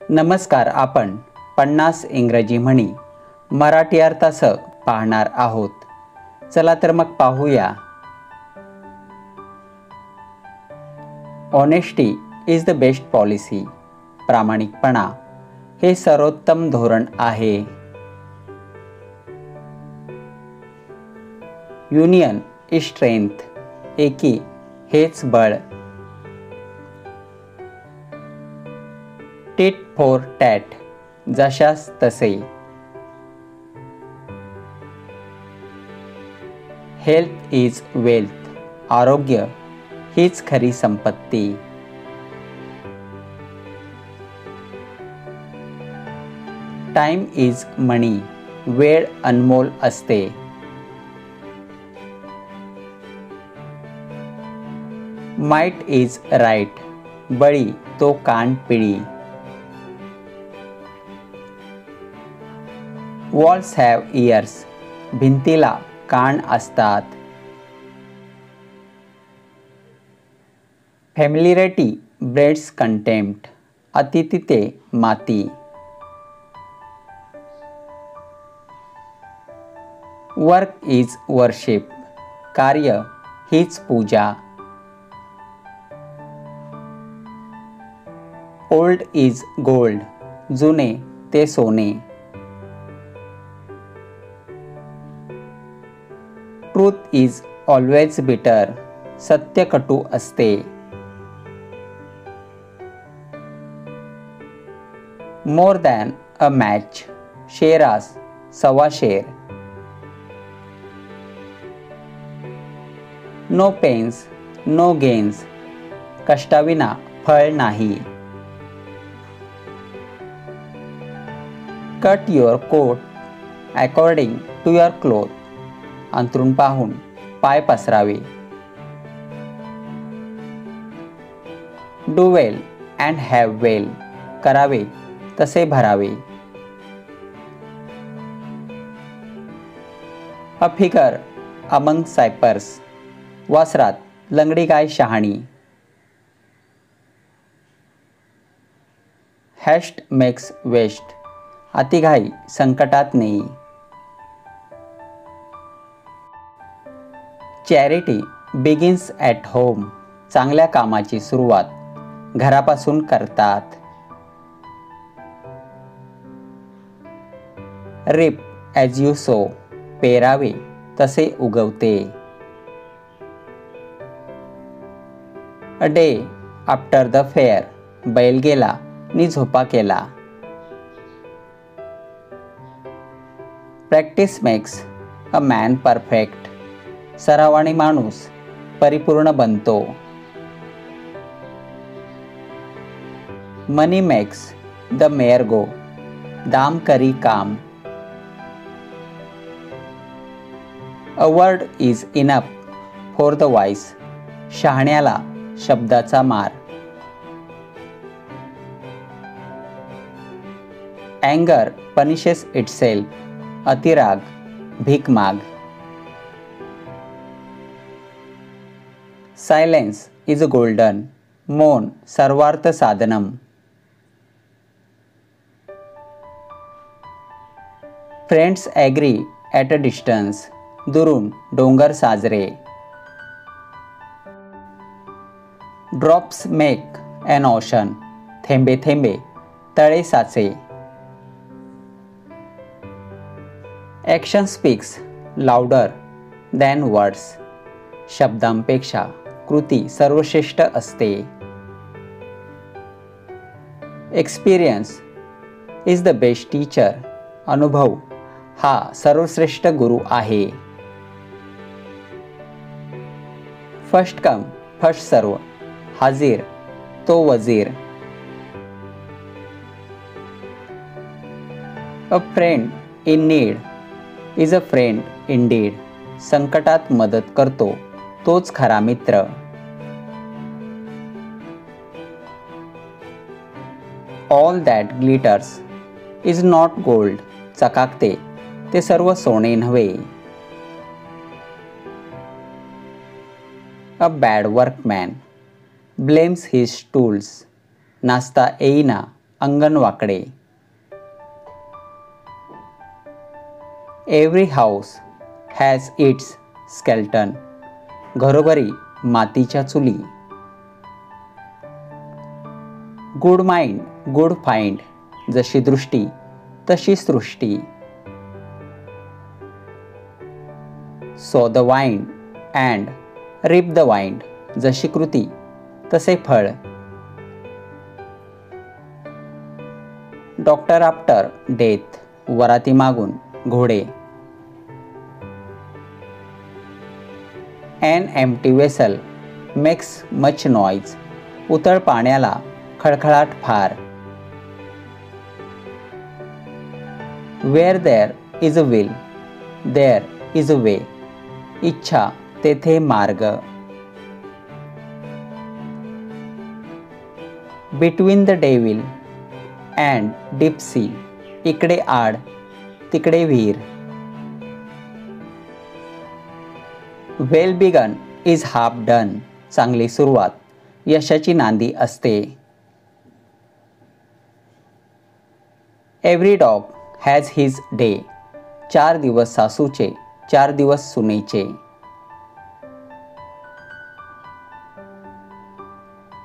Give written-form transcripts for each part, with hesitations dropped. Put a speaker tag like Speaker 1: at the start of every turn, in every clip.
Speaker 1: नमस्कार. आपण 50 इंग्रजी म्हणी मराठी अर्थासह पाहणार आहोत. चला तर मग पाहूया. Honesty is the best policy. प्रामाणिकपणा हे सर्वोत्तम धोरण आहे. Union is strength. एकी हेच बळ. Tit for tat. जशास तसे. Health is wealth. आरोग्य हीच खरी संपत्ती. Time is money. वेळ अनमोल असते. Might is right. बळी तो कान पिळी. Walls have years. भिंतीला कान असतात. फॅमिलिरिटी ब्रेड्स कंटेम्प्ट. अति तिथे माती. Work is worship. कार्य हीच पूजा. Old is gold. जुने ते सोने. ट्रूथ इज ऑलवेज बिटर. सत्य कटू असते. More than a match. शेरास सवा शेर. No pains no gains. कष्टाविना फळ नाही. Cut your coat according to your cloth. अंथरूण पाहून पाय पसरावे. Do well and have well. करावे तसे भरावे. A figure among ciphers. वासरात लंगडी गाय शहाणी. Haste makes waste. अतिघाई संकटात नेई. Charity begins at home. चांगल्या कामाची सुरुवात घरापासून करतात. Reap as you sow. पेरावे तसे उगवते. A day after the fair. बैल गेला नि झोपा केला. Practice makes a man perfect. सरावाने माणूस परिपूर्ण बनतो. Money makes the mare go. दाम करी काम. A word is enough for the wise. शहाण्याला शब्दाचा मार. अँगर पनिशेस इटसेल्फ. अतिराग भीक माग. Silence is golden. मौन सर्वार्थ साधनम. Friends agree at a distance. दुरून डोंगर साजरे. Drops make an ocean. थेंबे थेंबे तळे साचे. Action speaks louder than words. शब्दांपेक्षा कृती सर्वश्रेष्ठ असते. Experience is the best teacher. अनुभव हा सर्वश्रेष्ठ गुरु आहे. First come first serve. हाजीर तो वजीर. A friend in need is a friend indeed. संकटात मदत करतो तोच खरा मित्र. All that glitters is not gold. चकाकते ते सर्व सोने नव्हे. A bad workman blames his tools. नाचता येईना अंगण वाकडे. Every house has its skeleton. घरोघरी मातीच्या चुली. Good mind good find. जशी दृष्टी तशी सृष्टी. Sow the wind and reap the wind. जशी कृती तसे फळ. Doctor after death. वराती मागून घोडे. An empty vessel makes much noise. उथळ पाण्याला खळखळाट फार. Where there is a will there is a way. इच्छा तेथे मार्ग. Between the devil and deep sea. इकडे आड तिकडे विहीर. Well begun is half done. चांगली सुरुवात यशाची नांदी असते. Every dog has his day. 4 दिवस सासूचे 4 दिवस सुनेचे.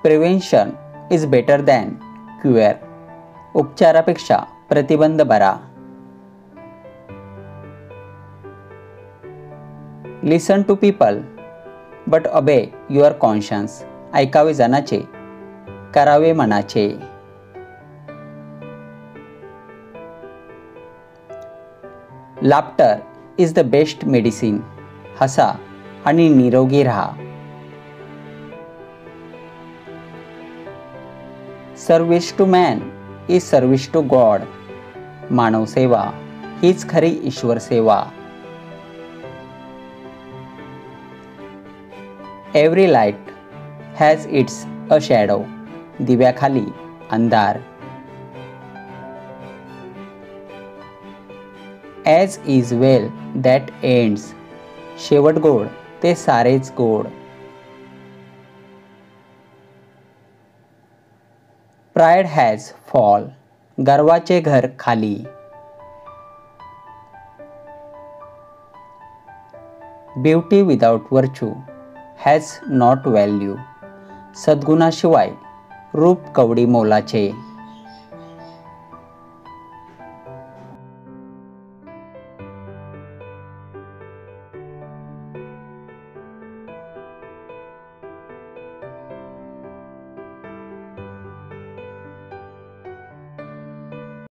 Speaker 1: Prevention is better than cure. उपचारापेक्षा प्रतिबंध बरा. लिसन टू पीपल बट ओबे युअर कॉन्शन्स. ऐकावे जनाचे करावे मनाचे. Laughter is the best medicine. हसा आणि निरोगी राहा. Service to man is service to God. मानव सेवा हीच खरी ईश्वर सेवा. Every light has its a shadow. दिव्याखाली अंधार. As is well that ends. शेवट गोड ते सारेच गोड. Pride has fall. गर्वाचे घर खाली. Beauty without virtue has not value. सद्गुणाशिवाय रूप कवडी मोलाचे.